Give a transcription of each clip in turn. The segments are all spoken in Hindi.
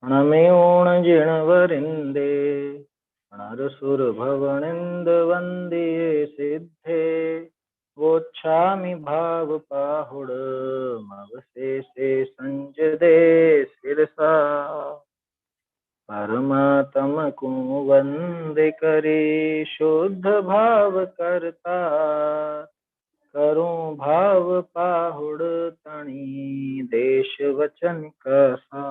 णमेऊण जिणवरिन्दे णरसुरभवनिन्दवन्दिये सिद्धे वोच्छामि भावपाहुडमवशेषे संजदे शिरसा परमात्मको वन्दे करी शुद्ध भाव करता करूं भाव पाहुड़ तणी देश वचन कसा।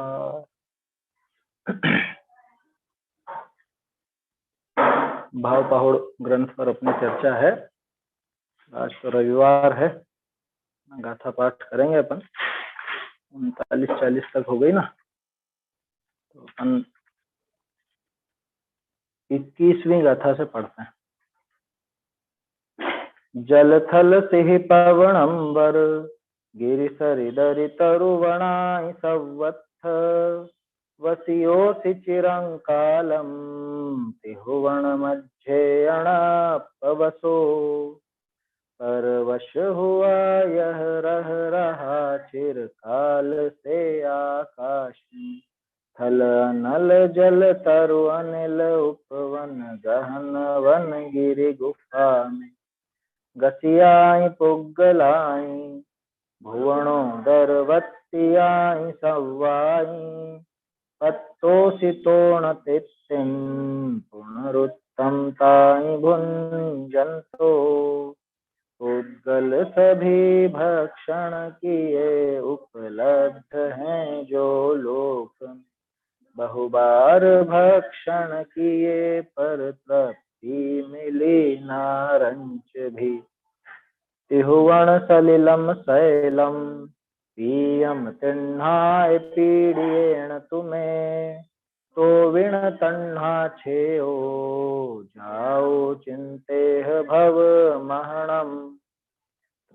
भाव पहुड़ ग्रंथ पर अपनी चर्चा है। आज तो रविवार है, गाथा पाठ करेंगे अपन। 39-40 तक हो गई ना, तो अपन 21वीं गाथा से पढ़ते हैं। जल थल सिहि पवन अंबर गिरि सरि दरि तरुवणाई सवत्थ वसियोसि चिरंकालम तिहुवन मध्य अणापवसो परवश हुआ यह रह रहा चिरकाल से आकाश थल नल जल तरु अनिल उपवन गहन वन गिरि गुफा में गसियाई पुगलाई भुवनों दरवत्तियाई सवाई पत्तोषितोण तिथिं पुनरुत्तम ताई भुंजंतो उद्गल सभी भक्षण किए उपलब्ध हैं जो लोक बहुबार भक्षण किए पर तृप्ति मिली नारंच भी तिहुवन सलिलम शैलम पीयम तिन्हाय पीड़ियेण तुम्हें तो विण तन्हा छेओ जाओ चिंतेह भव महणम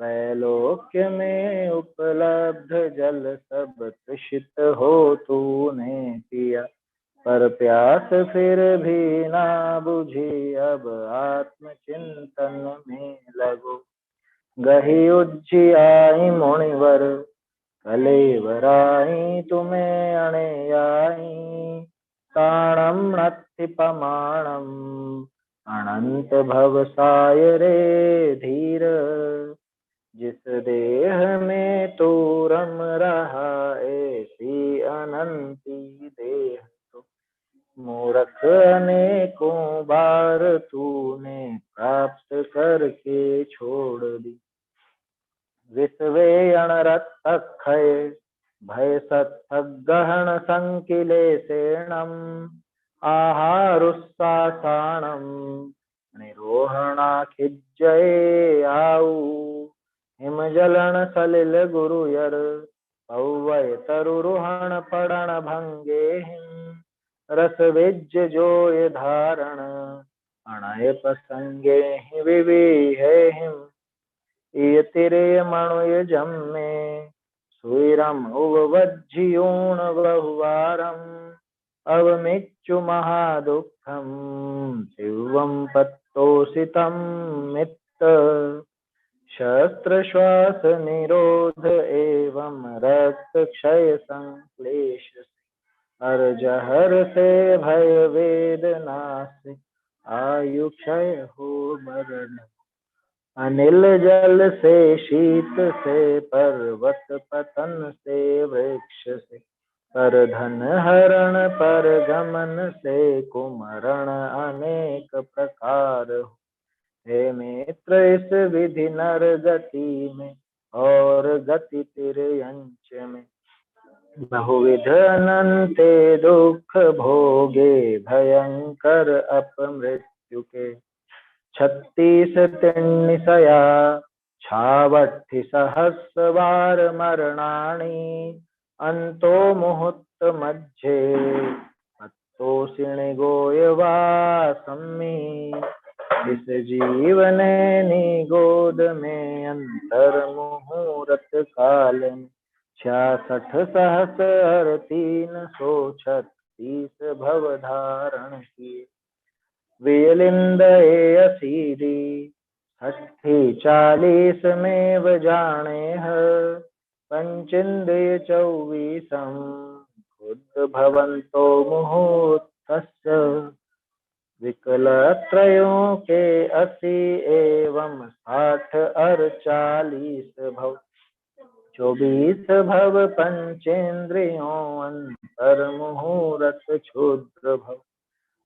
त्रैलोक्य में उपलब्ध जल सब तृषित हो तूने पिया पर प्यास फिर भी ना बुझी अब आत्मचिंतन में लगो गही उज्जियाई मुनिवर कलेवराई तुम्हें अणेयाई ताणम नत्थिपमाणम अनंत भवसाय रे धीर जिस देह में तू रम रहा ऐसी अनंती देह तो मूर्ख अनेकों बार तूने प्राप्त करके छोड़ दी विश्वे अणरत्तक्षय भय सत्थक गहन संकिलेशेणम आहारुस्सासाणम निरोहणा खिज्जये आऊ हिमजलन सलिल गुरुयर पौवय तरुरुहण पड़न भंगे हिम रस विज्ज जोय धारण अणय प्रसंगे हि विविहे हिम तिरे मणुय जम्मे सुरम उवज्जियूण बहुवारम अवमिच्चु महादुःखम शिवम पत्तोषितम मित्त शस्त्र श्वास निरोध एवं रक्त क्षय संक्लेश हर जहर से भय वेदना से आयु क्षय हो मरण अनिल जल से शीत से पर्वत पतन से वृक्ष से पर धन हरण पर गमन से कुमरण अनेक प्रकार हे मित्र इस विधि नर गति में और गति तिर्यंच में बहुविध अनंते दुख भोगे भयंकर अपमृत्यु के 36 तिन्निसया छावट्ठि सहस्रवार मरणानि अंतो मुहूर्त मध्य पत्तोषिणि गोयवासम्मि इस जीवन निगोद में अंतर मुहूर्त काल में 66,336 भव धारण किए विलिंद असीरी 40 में जाने पंचिंद्रिय 24 उद्भवन्तो मुहूर्तस्य विकलत्रयों के 80 एवं 60 और 40 भव 24 भव पंचेन्द्रियों अंतर मुहूर्त क्षुद्र भव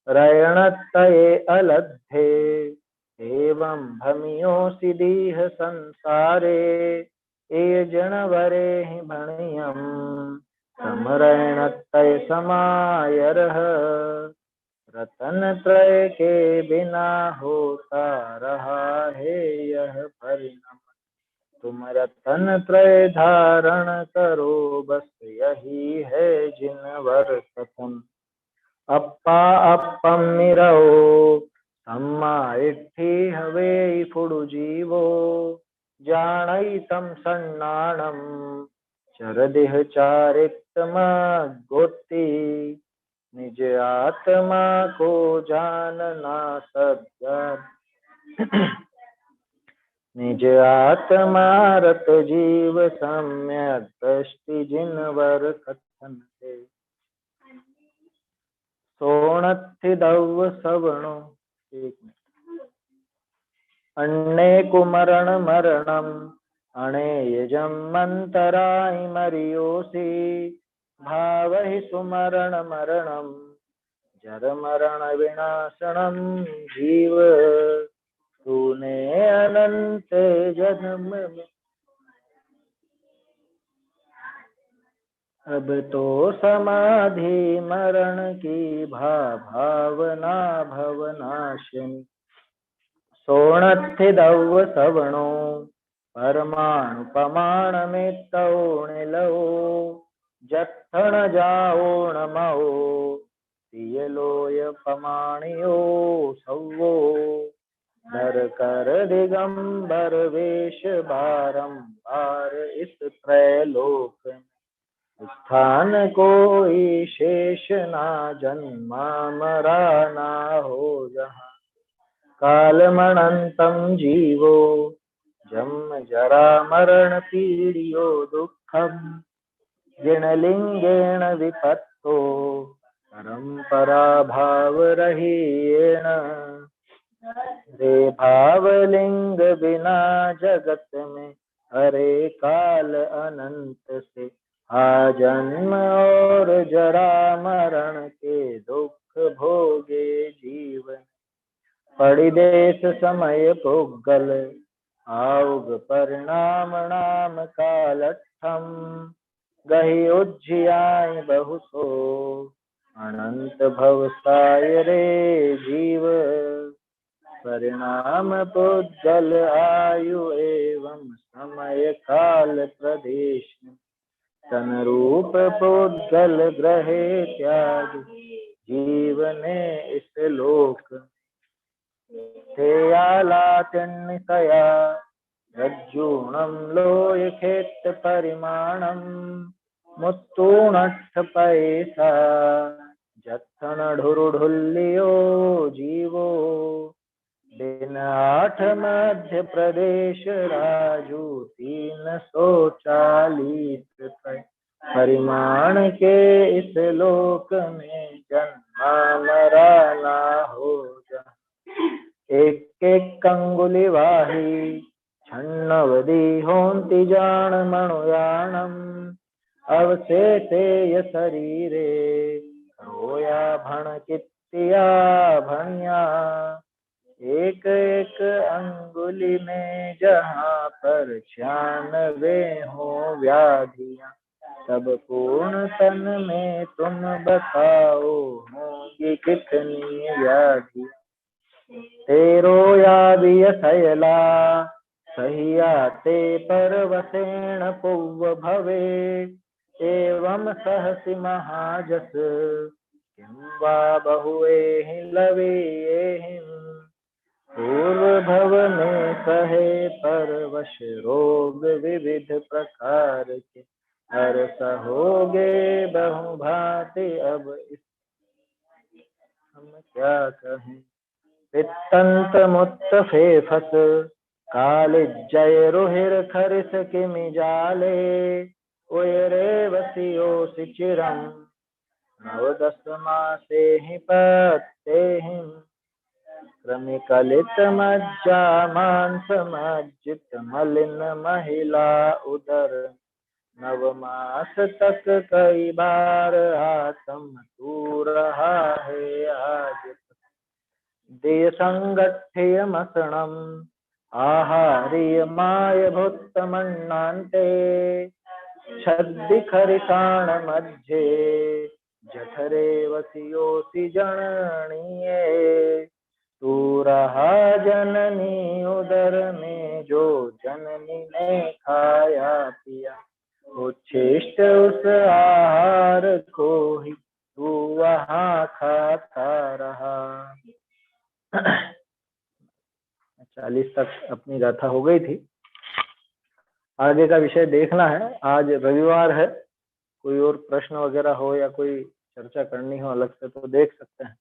रयणतये अलब्धे एवं भमियोऽसि दीह संसारे ये जनवरे हि भणियम् समरणतय समायरः रतन त्रय के बिना होता रहा है यह परिणाम तुम रतन त्रय धारण करो बस यही है जिनवर कथन अप्पा अप्पम मिरओ सम्मा इट्ठी हवे फुडु जीवो जानैतं सन्नाणं चरदिह चारित्तम गोत्ती निज आत्मा को जानना सद्य निज आत्मा रत जीव सम्यक दृष्टि जिनवर कथन से सोणत्थिदव सवणो एक मिनट अन्ने कुमरण मरणम अणेयजम मंतराय मरियोसी भावहि सुमरण मरणम जर मरण विनाशनम जीव तूने अनंत जन्म में अब तो समाधि मरण की भावना भवनाशिनी सोणत्थिदव सवणो परमाणु पमाण में तौणिलो जत्थण जाओ नमो पियलोय पमाणियो सवो नर कर दिगंबर वेश बारंबार इस त्रैलोक स्थान कोई शेष ना जन्मा मरा ना हो जहाँ कालमनंतम जीवो जन्म जरा मरण पीड़ियो दुखम जिनलिंगेण विपत्तो परंपरा भाव रहीयेण रे भावलिंग बिना जगत में हरे काल अनंत से आ जन्म और जरा मरण के दुख भोगे जीवन परिदेश समय पुगल आउग परिणाम नाम कालठम गहि उज्जियाय बहुसो अनंत भवसाय रे जीव परिणाम पुद्गल आयु एवं समय काल प्रदेश तन रूप पुद्गल ग्रहे त्याग जीवने इस लोक तेयालातिन्नितया रज्जूणं लोयखेत परिमाणं मुत्तूणट्ठ पैसा जत्थन ढुरुढुल्लियो जीवो दिन 8 मध्य प्रदेश राजू 340 परिमाण के इस लोक में जन्मा मरा ना हो जा एक एक अंगुली वाही छन्नवदी होंति जान मणुयाणम अवशेषे शरीरे रोया भण कित्तिया भणिया एक एक अंगुली में जहाँ पर 96 हो व्याधियां तब पूर्ण तन में तुम बताओ होंगी कितनी व्याधियां तेरो यादिय शैला सह्याते परवसेण पुव्व भवे एवं सहसि महाजस किं वा बहुएहि लवेहि पूर्व भव में सहे परवश रोग विविध प्रकार के हर सहोगे बहु भांति अब इस हम क्या कहें पित्तंत मुत्त फेफस कालिजय रुहिर खरिस किमि जाले उयरे वसियो चिरम नवदशमासे हि पत्तेः क्रमिकलितमज्जा मांसमज्जित मलिन महिला उदर 9 मास तक कई बार आत्म तू रहा है आज देय संगठ्य मसणम आहार्यमाय भूतमन्नान्ते छद्दिखरिताण मध्ये जठरे वसियोसि जननीये तू रहा जननी उदर में जो जननी ने खाया पिया उच्छिष्ट उस आहार को ही तू वहाँ खाता रहा। 40 तक अपनी गाथा हो गई थी। आगे का विषय देखना है। आज रविवार है, कोई और प्रश्न वगैरह हो या कोई चर्चा करनी हो अलग से तो देख सकते हैं।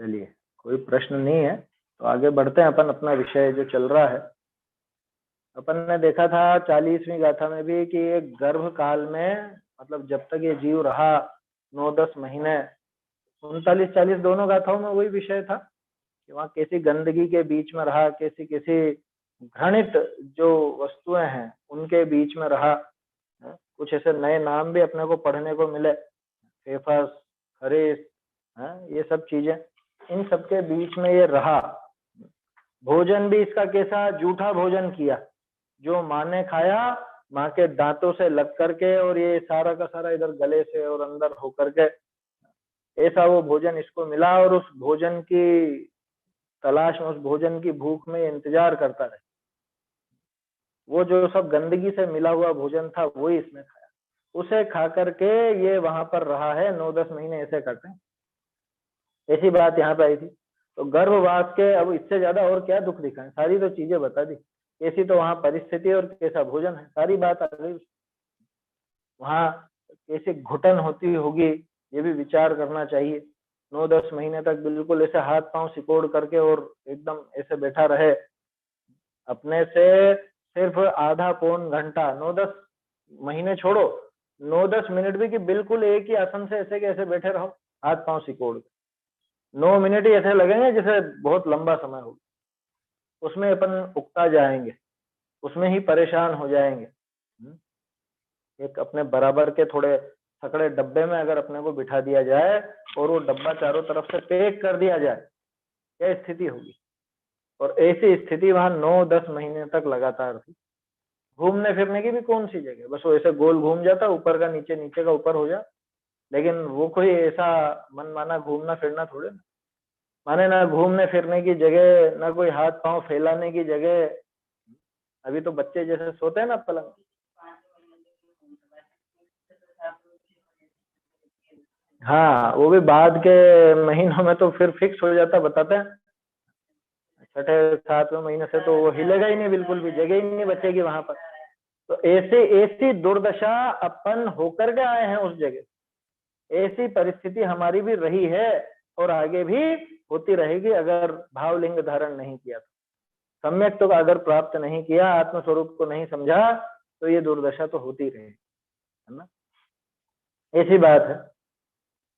चलिए, कोई प्रश्न नहीं है तो आगे बढ़ते हैं अपन अपना विषय जो चल रहा है। अपन ने देखा था 40वीं गाथा में भी कि एक गर्भ काल में मतलब जब तक ये जीव रहा 9-10 महीने, 39-40 दोनों गाथाओं में वही विषय था कि वहाँ कैसी गंदगी के बीच में रहा, कैसी कैसी घृणित जो वस्तुएं हैं उनके बीच में रहा। कुछ ऐसे नए नाम भी अपने को पढ़ने को मिले, फेफस, खरीस, ये सब चीजें, इन सबके बीच में ये रहा। भोजन भी इसका कैसा, जूठा भोजन किया, जो माँ ने खाया माँ के दांतों से लग करके, और ये सारा का सारा इधर गले से और अंदर होकर के ऐसा वो भोजन इसको मिला, और उस भोजन की तलाश में, उस भोजन की भूख में इंतजार करता रहे। वो जो सब गंदगी से मिला हुआ भोजन था वही इसने खाया, उसे खा करके ये वहां पर रहा है 9-10 महीने ऐसे करते हैं। ऐसी बात यहाँ पे आई थी। तो गर्भवास के अब इससे ज्यादा और क्या दुख दिखाएं, सारी तो चीजें बता दी, कैसी तो वहां परिस्थिति और कैसा भोजन है, सारी बात आ गई। वहां कैसे घुटन होती होगी ये भी विचार करना चाहिए। 9-10 महीने तक बिल्कुल ऐसे हाथ पांव सिकोड़ करके और एकदम ऐसे बैठा रहे, अपने से सिर्फ आधा पौन घंटा, 9-10 महीने छोड़ो, 9-10 मिनट भी कि बिल्कुल एक ही आसन से ऐसे कैसे बैठे रहो हाथ पांव सिकोड़ के, 9 मिनट ही ऐसे लगेंगे जैसे बहुत लंबा समय हो। उसमें अपन उकता जाएंगे, उसमें ही परेशान हो जाएंगे। एक अपने बराबर के थोड़े थकड़े डब्बे में अगर अपने को बिठा दिया जाए और वो डब्बा चारों तरफ से पैक कर दिया जाए, क्या स्थिति होगी। और ऐसी स्थिति वहां 9-10 महीने तक लगातार थी। घूमने फिरने की भी कौन सी जगह, बस वो ऐसे गोल घूम जाता, ऊपर का नीचे, नीचे का ऊपर हो जा, लेकिन वो कोई ऐसा मनमाना घूमना फिरना थोड़े ना, माने ना घूमने फिरने की जगह, ना कोई हाथ पांव फैलाने की जगह। अभी तो बच्चे जैसे सोते हैं ना पलंग, हाँ वो भी बाद के महीनों में तो फिर फिक्स हो जाता, बताते हैं 6-7वें महीने से तो वो हिलेगा ही नहीं, बिल्कुल भी जगह ही नहीं बचेगी वहां पर। तो ऐसे ऐसी दुर्दशा अपन होकर के आए हैं उस जगह, ऐसी परिस्थिति हमारी भी रही है और आगे भी होती रहेगी अगर भावलिंग धारण नहीं किया, तो सम्यक तो अगर प्राप्त नहीं किया, आत्मस्वरूप को नहीं समझा, तो ये दुर्दशा तो होती रहेगी, है ना। ऐसी बात है।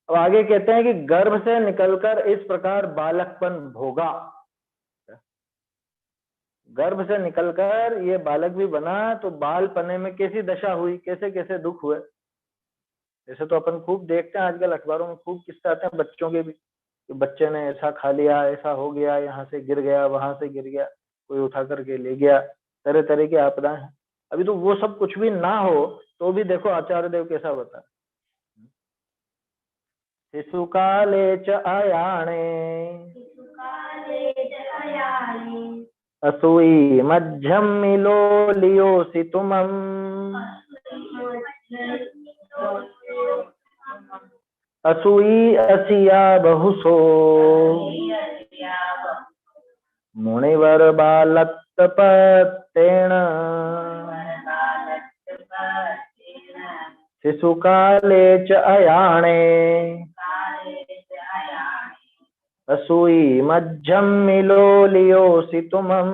अब आगे कहते हैं कि गर्भ से निकलकर इस प्रकार बालकपन भोगा, गर्भ से निकलकर ये बालक भी बना, तो बालपने में कैसी दशा हुई, कैसे कैसे दुख हुए। जैसे तो अपन खूब देखते हैं आजकल अखबारों में, खूब किस्से आते हैं बच्चों के भी, कि बच्चे ने ऐसा खा लिया, ऐसा हो गया, यहाँ से गिर गया, वहां से गिर गया, कोई उठा करके ले गया, तरह तरह की आपदाएं हैं। अभी तो वो सब कुछ भी ना हो तो भी देखो आचार्य देव कैसा बता, शिशु काले च अयाणे असूई मध्यम मिलो लियोसि तुमम असूई असिया बहुसो मुनिवर बालत्तपत्तेन शिशुकाले च अयाणे असूई मज्जम मिलोलियोसि तुमम्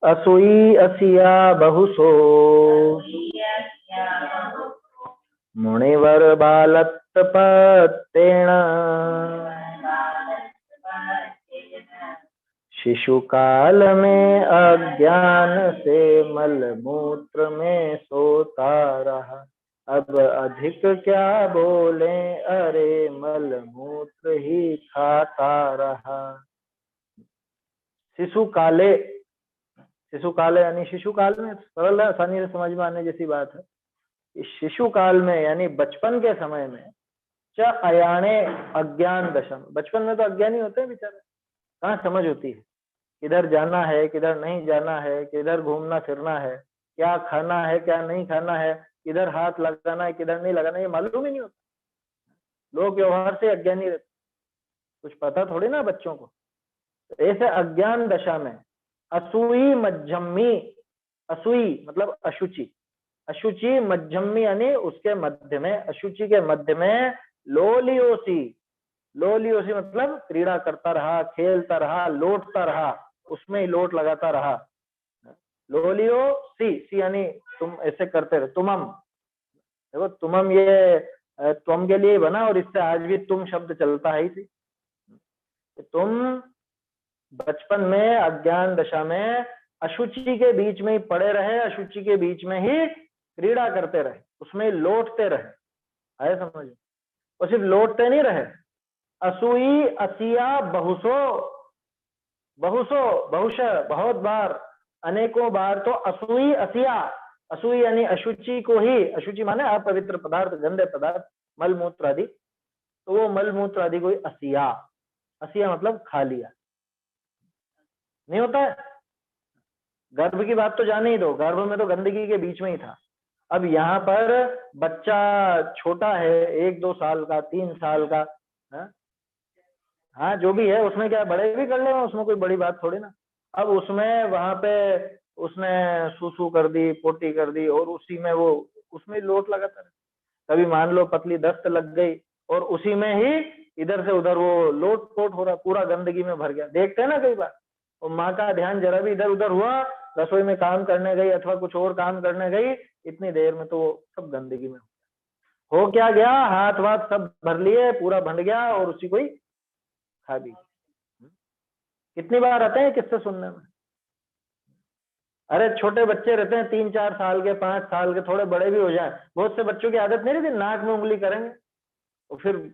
असूई असिया बहुसो मुनिवर बालत्पत्तेन शिशु काल में अज्ञान से मल मूत्र में सोता रहा। अब अधिक क्या बोले, अरे मल मूत्र ही खाता रहा। शिशु काले, शिशु काले यानी शिशु काल में, सरल है, आसानी से समझ में आने जैसी बात है। इस शिशु काल में यानी बचपन के समय में च अयाणे अज्ञान दशम, बचपन में तो अज्ञानी होते हैं बेचारे, कहाँ समझ होती है, किधर जाना है किधर नहीं जाना है, किधर घूमना फिरना है, क्या खाना है क्या नहीं खाना है, किधर हाथ लगाना है किधर नहीं लगाना, ये मालूम ही नहीं होता। लोग व्यवहार से अज्ञानी रहते, कुछ पता थोड़ी ना बच्चों को। तो ऐसे अज्ञान दशा में असूई मध्यमी, असूई मतलब अशुचि, अशुचि मध्यमी यानी उसके मध्य में, अशुचि के मध्य में लोलियोसी, लोलियोसी मतलब क्रीड़ा करता रहा, खेलता रहा, लौटता रहा, उसमें ही लोट लगाता रहा। लोलियो सी यानी तुम ऐसे करते रहे, तुमम, देखो तुमम ये तुम के लिए बना और इससे आज भी तुम शब्द चलता है इसी। तुम बचपन में अज्ञान दशा में अशुचि के बीच में ही पड़े रहे, अशुचि के बीच में ही क्रीड़ा करते रहे, उसमें लौटते रहे, आए समझ। और सिर्फ लौटते नहीं रहे, असूई असिया बहुसो, बहुसो बहुश बहुत बार, अनेकों बार, तो असूई असिया, असूई यानी अशुचि को ही, अशुचि माने अपवित्र पदार्थ, गंदे पदार्थ, मल मूत्र आदि, तो वो मल मूत्र आदि को असिया, असिया मतलब खा लिया, नहीं होता है। गर्भ की बात तो जाने ही दो, गर्भ में तो गंदगी के बीच में ही था। अब यहाँ पर बच्चा छोटा है, 1-2 साल का, 3 साल का, हाँ जो भी है, उसमें क्या बड़े भी कर ले, उसमें कोई बड़ी बात थोड़ी ना। अब उसमें वहां पे उसने सूसू कर दी, पोटी कर दी, और उसी में वो उसमें लोट लगाता रहे। कभी मान लो पतली दस्त लग गई और उसी में ही इधर से उधर वो लोट पोट हो रहा, पूरा गंदगी में भर गया। देखते हैं ना कई बार, और माँ का ध्यान जरा भी इधर उधर हुआ, रसोई में काम करने गई अथवा कुछ और काम करने गई, इतनी देर में तो सब गंदगी में हो क्या गया, हाथ वाथ सब भर लिए, पूरा भंड गया और उसी को ही खा भी। कितनी बार आते हैं किससे सुनने में। अरे छोटे बच्चे रहते हैं 3-4 साल के, 5 साल के, थोड़े बड़े भी हो जाए, बहुत से बच्चों की आदत नहीं रहती, नाक में उंगली करेंगे और फिर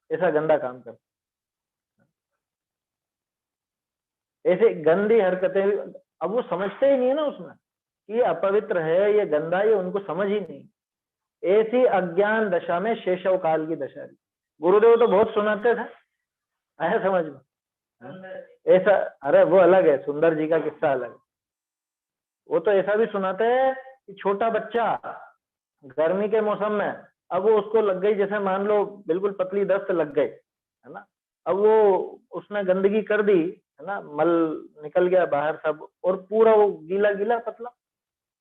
ऐसा गंदा काम करते, ऐसे गंदी हरकतें। अब वो समझते ही नहीं है ना उसमें कि ये अपवित्र है, ये गंदा, ये उनको समझ ही नहीं। ऐसी अज्ञान दशा में शेषव काल की दशा थी। गुरुदेव तो बहुत सुनाते थे, आया समझ में ऐसा। अरे वो अलग है, सुंदर जी का किस्सा अलग है। वो तो ऐसा भी सुनाते हैं कि छोटा बच्चा गर्मी के मौसम में, अब वो उसको लग गई, जैसे मान लो बिल्कुल पतली दस्त लग गई है ना, अब वो उसने गंदगी कर दी है ना, मल निकल गया बाहर सब, और पूरा वो गीला गीला पतला।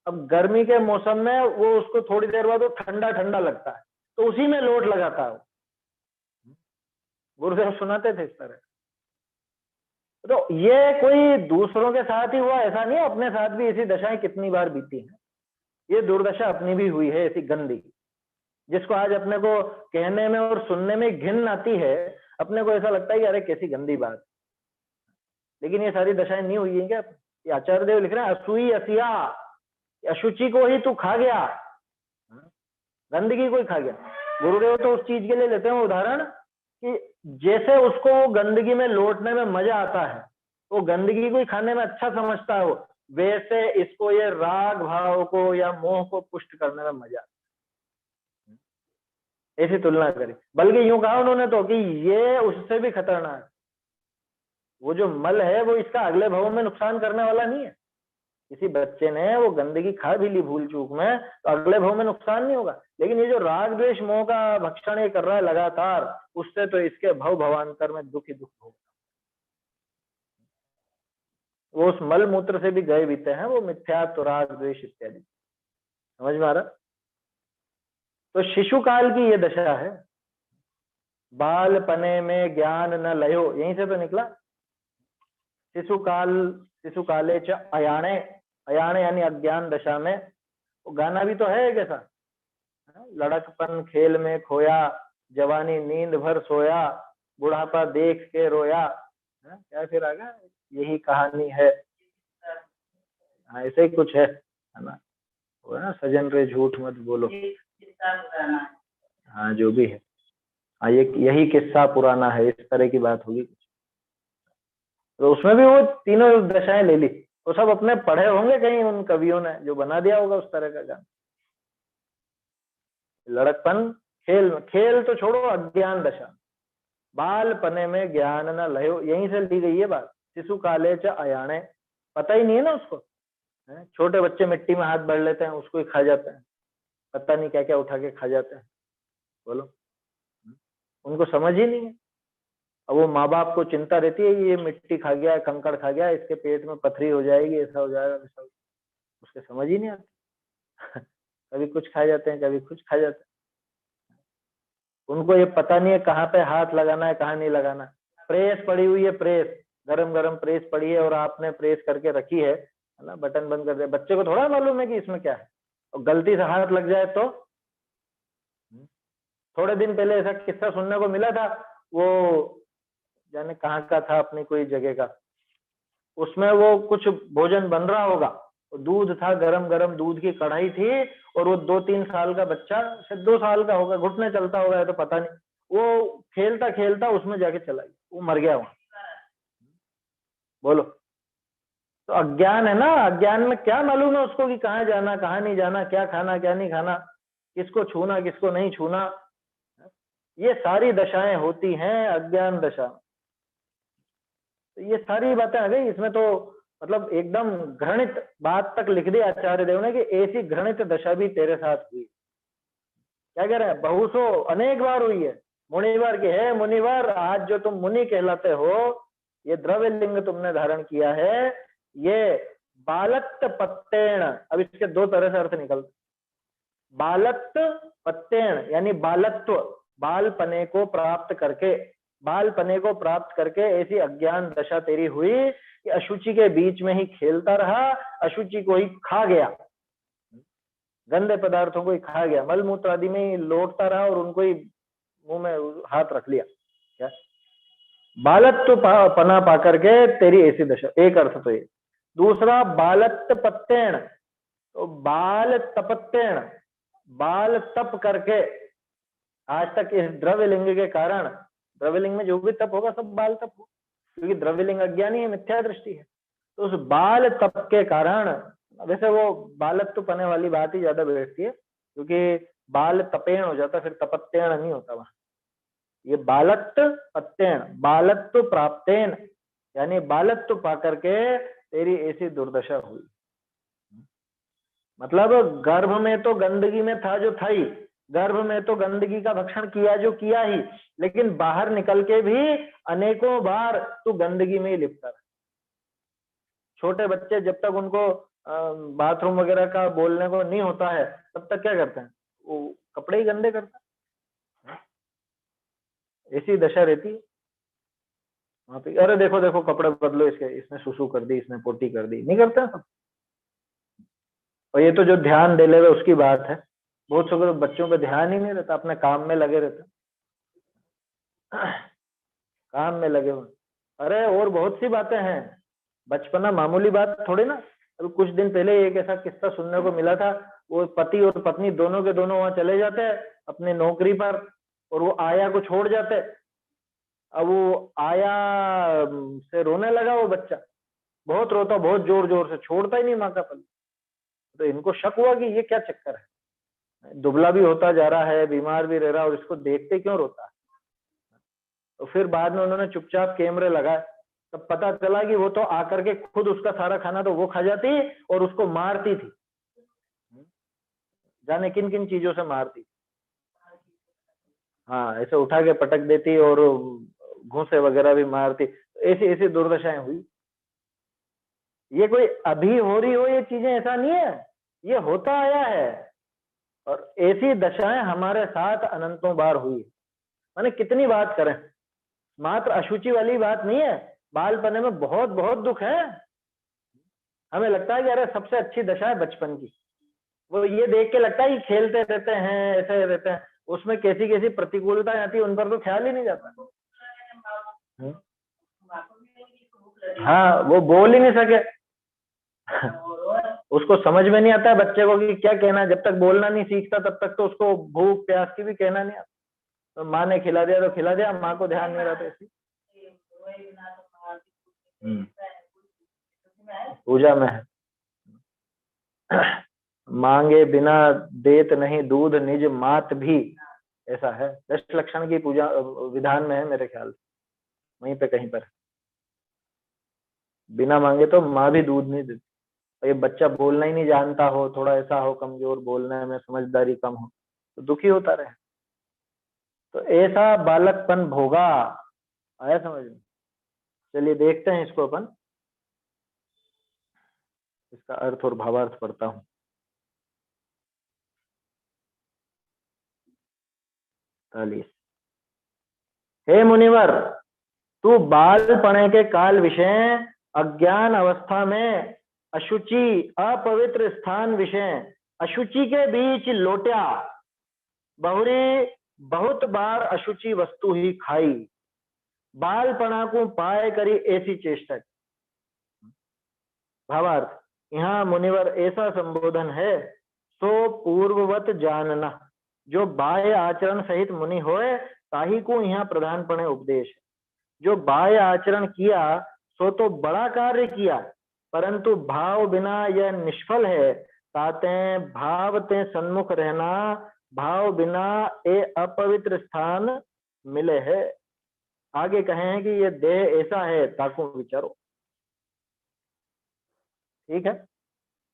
अब गर्मी के मौसम में वो उसको थोड़ी देर बाद वो ठंडा ठंडा लगता है, तो उसी में लोट लगाता है। गुरुदेव सुनाते थे इस तरह। तो ये कोई दूसरों के साथ ही हुआ ऐसा नहीं, अपने साथ भी ऐसी दशाएं कितनी बार बीती हैं। ये दुर्दशा अपनी भी हुई है ऐसी गंदी, जिसको आज अपने को कहने में और सुनने में घिन आती है। अपने को ऐसा लगता है कि अरे कैसी गंदी बात, लेकिन ये सारी दशाएं नहीं हुई है क्या। ये आचार्य देव लिख रहे हैं, असूई असिया, अशुचि को ही तू खा गया, गंदगी को ही खा गया। गुरुदेव तो उस चीज के लिए लेते हैं उदाहरण कि जैसे उसको गंदगी में लौटने में मजा आता है, वो गंदगी को ही खाने में अच्छा समझता है, वो वैसे इसको ये राग भाव को या मोह को पुष्ट करने में मजा आता है। ऐसी तुलना करी, बल्कि यूं कहा उन्होंने तो कि ये उससे भी खतरनाक है। वो जो मल है वो इसका अगले भाव में नुकसान करने वाला नहीं है। किसी बच्चे ने वो गंदगी खा भी ली भूल चूक में, तो अगले भाव में नुकसान नहीं होगा। लेकिन ये जो राग द्वेष मोह का भक्षण ये कर रहा है लगातार, उससे तो इसके भव भवांतर में दुख ही दुख होगा। वो उस मल मूत्र से भी गए बीते हैं, वो मिथ्यात्व राग द्वेष इत्यादि। समझ में आ रहा। तो शिशु काल की ये दशा है। बालपने में ज्ञान न लयो, यहीं से तो निकला। शिशु काले च अयाणे, अयाणे यानी अज्ञान दशा में। वो गाना भी तो है एक ऐसा, लड़कपन खेल में खोया, जवानी नींद भर सोया, बुढ़ापा देख के रोया। क्या फिर आगा, यही कहानी है। हाँ ऐसे ही कुछ है ना, वो ना सजन रे झूठ मत बोलो। हाँ जो भी है, हाँ ये यही किस्सा पुराना है, इस तरह की बात होगी। तो उसमें भी वो तीनों दशाएं ले ली, वो सब अपने पढ़े होंगे कहीं उन कवियों ने, जो बना दिया होगा उस तरह का गाना। लड़कपन खेल, खेल तो छोड़ो, अज्ञान दशा, बालपने में ज्ञान न लयो, यहीं से ली गई है बात। शिशु काले च अयाणे, पता ही नहीं है ना उसको, छोटे बच्चे मिट्टी में हाथ भर लेते हैं, उसको ही खा जाते हैं, पता नहीं क्या क्या उठा के खा जाते हैं। बोलो, उनको समझ ही नहीं है। अब वो माँ बाप को चिंता रहती है, ये मिट्टी खा गया, कंकड़ खा गया, इसके पेट में पथरी हो जाएगी, ऐसा हो जाएगा, वैसा, उसके समझ ही नहीं आता। कभी कुछ खा जाते हैं, कभी कुछ खा जाते हैं, उनको ये पता नहीं है कहाँ पे हाथ लगाना है, कहाँ नहीं लगाना। प्रेस पड़ी हुई है, प्रेस, गरम गरम प्रेस पड़ी है, और आपने प्रेस करके रखी है ना, बटन बंद कर दिया, बच्चे को थोड़ा मालूम है कि इसमें क्या है, और गलती से हाथ लग जाए तो। थोड़े दिन पहले ऐसा किस्सा सुनने को मिला था, वो जाने कहाँ का था, अपनी कोई जगह का, उसमें वो कुछ भोजन बन रहा होगा, दूध था, गरम गरम दूध की कढ़ाई थी, और वो 2-3 साल का बच्चा, शायद 2 साल का होगा, घुटने चलता होगा या तो पता नहीं, वो खेलता खेलता उसमें जाके चला गया, वो मर गया वहां। बोलो, तो अज्ञान है ना, अज्ञान में क्या मालूम है उसको कि कहाँ जाना, कहाँ नहीं जाना, क्या खाना, क्या नहीं खाना, किसको छूना, किसको नहीं छूना। ये सारी दशाएं होती हैं अज्ञान दशा। तो ये सारी बातें आ गई इसमें, तो मतलब एकदम घृणित बात तक लिख दी आचार्य देव ने कि ऐसी घृणित दशा भी तेरे साथ हुई। क्या कह रहे हैं, बहुसो अनेक बार हुई है, मुनिवर की है, मुनिवर आज जो तुम मुनि कहलाते हो, ये द्रव्य लिंग तुमने धारण किया है, ये बालत्त पत्तेण, अब इसके 2 तरह से अर्थ निकलते। बालत्त पत्तेण यानी बालत्व, बालपने को प्राप्त करके, बालपने को प्राप्त करके ऐसी अज्ञान दशा तेरी हुई कि अशुचि के बीच में ही खेलता रहा, अशुचि को ही खा गया, गंदे पदार्थों को ही खा गया, मल मूत्र आदि में ही लौटता रहा और उनको ही मुंह में हाथ रख लिया। क्या बालत्व पना पा करके तेरी ऐसी दशा, एक अर्थ तो ये। दूसरा बालत्त पत्तेण, तो बाल तपत्तेण, बाल तप करके, आज तक इस द्रव्य लिंग के कारण, द्रव्य लिंग में जो भी तप होगा सब बाल तप हो, क्योंकि द्रव्य लिंग अज्ञानी है, मिथ्या दृष्टि है, तो उस बाल तप के कारण, वैसे वो बालत्व पने वाली बात ही ज्यादा बैठती है, क्योंकि बाल तपेण हो जाता, फिर तपत्तेण नहीं होता वहां। ये बालत्व पत्तेण, बालत्व प्राप्तेन, यानी बालत्व पा करके तेरी ऐसी दुर्दशा हुई। मतलब गर्भ में तो गंदगी में था जो था ही, गर्भ में तो गंदगी का भक्षण किया जो किया ही, लेकिन बाहर निकल के भी अनेकों बार तू गंदगी में ही लिपटा रहा। छोटे बच्चे जब तक उनको बाथरूम वगैरह का बोलने को नहीं होता है, तब तक क्या करते हैं, वो कपड़े ही गंदे करते हैं, ऐसी दशा रहती है वहां पे। अरे देखो देखो कपड़े बदलो इसके, इसने सुसु कर दी, इसने पोटी कर दी, नहीं करते हैं सब। और ये तो जो ध्यान दे ले उसकी बात है, बहुत से बच्चों पे ध्यान ही नहीं रहता, अपने काम में लगे रहते, काम में लगे हुए। अरे और बहुत सी बातें हैं, बचपना मामूली बात थोड़ी ना। अभी कुछ दिन पहले एक ऐसा किस्सा सुनने को मिला था, वो पति और पत्नी दोनों के दोनों वहां चले जाते हैं अपनी नौकरी पर, और वो आया को छोड़ जाते। अब वो आया से रोने लगा वो बच्चा, बहुत रोता, बहुत जोर जोर से, छोड़ता ही नहीं माँ का पल। तो इनको शक हुआ कि ये क्या चक्कर है, दुबला भी होता जा रहा है, बीमार भी रह रहा है, और इसको देखते क्यों रोता है। तो फिर बाद में उन्होंने चुपचाप कैमरे लगाए, तब पता चला कि वो तो आकर के खुद उसका सारा खाना तो वो खा जाती और उसको मारती थी, जाने किन किन चीजों से मारती। हाँ ऐसे उठा के पटक देती और घूंसे वगैरह भी मारती, ऐसी ऐसी दुर्दशाएं हुई। ये कोई अभी हो रही हो ये चीजें, ऐसा नहीं है, ये होता आया है, और ऐसी दशाएं हमारे साथ अनंतों बार हुई। माने कितनी बात करें, मात्र अशुचि वाली बात नहीं है, बालपने में बहुत बहुत दुख है। हमें लगता है कि अरे सबसे अच्छी दशा है बचपन की, वो ये देख के लगता है कि खेलते रहते हैं, ऐसे रहते हैं, उसमें कैसी कैसी प्रतिकूलता आती है उन पर तो ख्याल ही नहीं जाता। हाँ, वो बोल ही नहीं सके। उसको समझ में नहीं आता है बच्चे को कि क्या कहना है, जब तक बोलना नहीं सीखता तब तक तो उसको भूख प्यास की भी कहना नहीं आता। तो माँ ने खिला दिया तो खिला दिया, माँ को ध्यान नहीं रहता इसी। पूजा में है, मांगे बिना देत नहीं दूध निज मात भी, ऐसा है। दश लक्षण की पूजा विधान में है मेरे ख्याल से, वहीं पे कहीं पर बिना मांगे तो माँ भी दूध नहीं देती। और ये बच्चा बोलना ही नहीं जानता हो, थोड़ा ऐसा हो कमजोर, बोलने में समझदारी कम हो, तो दुखी होता रहे। तो ऐसा बालकपन भोगा, आया समझ में। चलिए देखते हैं इसको अपन, इसका अर्थ और भावार्थ पढ़ता हूं। 40। हे मुनिवर, तू बालपने के काल विषय, अज्ञान अवस्था में अशुचि अपवित्र स्थान विषय, अशुचि के बीच लोट्या, बहुरी बहुत बार अशुचि वस्तु ही खाई, बालपना को पाए करी ऐसी चेष्टा। भावार्थ, यहाँ मुनिवर ऐसा संबोधन है, सो पूर्ववत जानना, जो बाह्य आचरण सहित मुनि होए ताही को यहाँ प्रधानपणे उपदेश है। जो बाह्य आचरण किया सो तो बड़ा कार्य किया, परंतु भाव बिना यह निष्फल है, ताते भाव ते सन्मुख रहना, भाव बिना ए अपवित्र स्थान मिले है। आगे कहे हैं कि ये देह ऐसा है, ताको विचारो। ठीक है,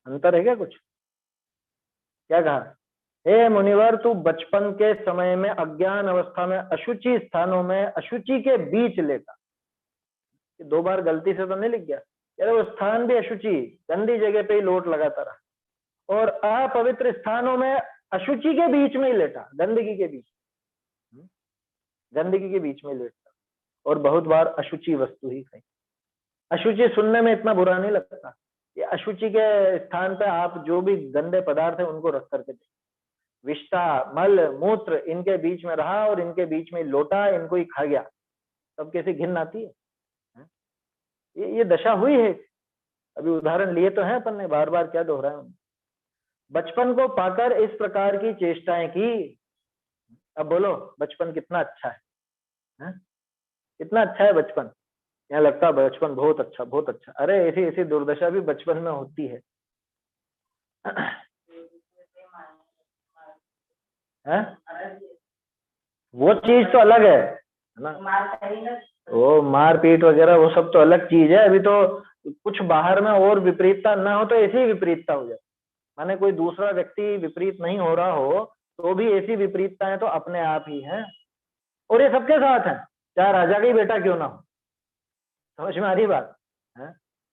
अंतर है क्या कुछ? क्या कहा? हे मुनिवर, तू बचपन के समय में अज्ञान अवस्था में अशुचि स्थानों में अशुचि के बीच लेटा, 2 बार गलती से तो नहीं लिख गया, यार वो स्थान भी अशुचि, गंदी जगह पे ही लोट लगाता रहा, और अपवित्र स्थानों में अशुचि के बीच में ही लेटा, गंदगी के बीच, गंदगी के बीच में लेटा, और बहुत बार अशुचि वस्तु ही खाई। अशुचि सुनने में इतना बुरा नहीं लगता, ये अशुचि के स्थान पे आप जो भी गंदे पदार्थ है उनको रख करके देखो, विष्ठा मल मूत्र इनके बीच में रहा और इनके बीच में लोटा, इनको ही खा गया, तब कैसी घिन आती है। ये दशा हुई है, अभी उदाहरण लिए तो हैं अपन ने, बार बार क्या दोहराए। बचपन को पाकर इस प्रकार की चेष्टाएं की। अब बोलो बचपन कितना अच्छा है? कितना अच्छा है बचपन। यहाँ लगता है बचपन बहुत अच्छा बहुत अच्छा, अरे ऐसी ऐसी दुर्दशा भी बचपन में होती है। वो चीज तो अलग है ना, वो मारपीट वगैरह वो सब तो अलग चीज है। अभी तो कुछ बाहर में और विपरीतता ना हो तो ऐसी ही विपरीतता हो जाए, माने कोई दूसरा व्यक्ति विपरीत नहीं हो रहा हो तो भी ऐसी विपरीतताएं तो अपने आप ही हैं, और ये सबके साथ है, चाहे राजा का ही बेटा क्यों ना हो। समझ में आ रही बात है?